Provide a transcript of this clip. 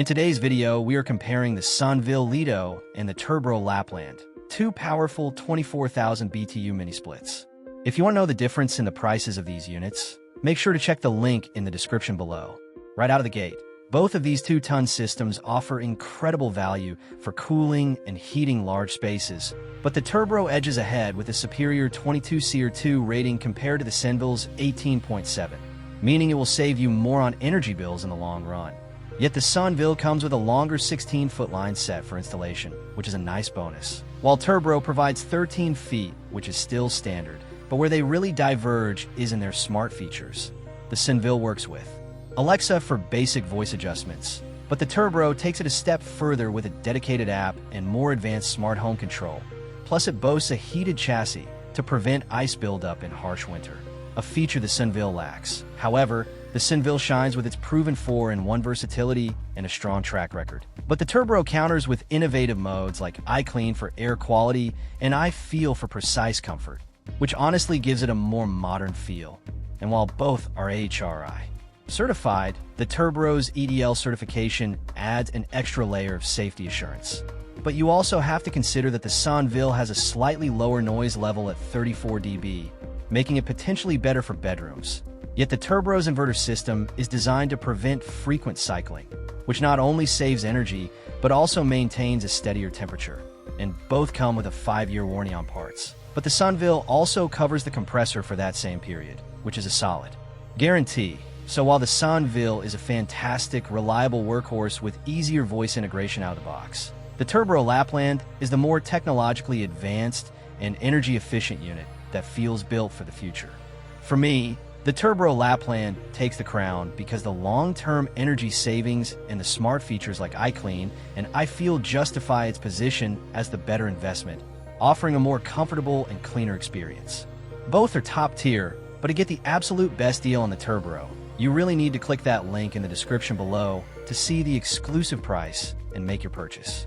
today's video, we are comparing the Senville LETO and the TURBRO Lapland, two powerful 24,000 BTU mini-splits. If you want to know the difference in the prices of these units, make sure to check the link in the description below. Right out of the gate, both of these 2-ton systems offer incredible value for cooling and heating large spaces, but the TURBRO edges ahead with a superior 22 SEER 2 rating compared to the Senville's 18.7, meaning it will save you more on energy bills in the long run. Yet the Senville comes with a longer 16-foot line set for installation, which is a nice bonus, while TURBRO provides 13 feet, which is still standard, but where they really diverge is in their smart features. The Senville works with Alexa for basic voice adjustments, but the TURBRO takes it a step further with a dedicated app and more advanced smart home control. Plus, it boasts a heated chassis to prevent ice buildup in harsh winter, a feature the Senville lacks. However, the Senville shines with its proven 4-in-1 versatility and a strong track record. But the TURBRO counters with innovative modes like iCLEAN for air quality and iFeel for precise comfort, which honestly gives it a more modern feel. And while both are AHRI certified, the TURBRO's EDL certification adds an extra layer of safety assurance. But you also have to consider that the Senville has a slightly lower noise level at 34 dB, making it potentially better for bedrooms. Yet the TURBRO's inverter system is designed to prevent frequent cycling, which not only saves energy, but also maintains a steadier temperature. And both come with a 5-year warranty on parts. But the Senville also covers the compressor for that same period, which is a solid guarantee. So while the Senville is a fantastic, reliable workhorse with easier voice integration out of the box, the TURBRO Lapland is the more technologically advanced and energy-efficient unit that feels built for the future. For me, the TURBRO Lapland takes the crown because the long-term energy savings and the smart features like iCLEAN and iFeel justify its position as the better investment, offering a more comfortable and cleaner experience. Both are top tier, but to get the absolute best deal on the TURBRO, you really need to click that link in the description below to see the exclusive price and make your purchase.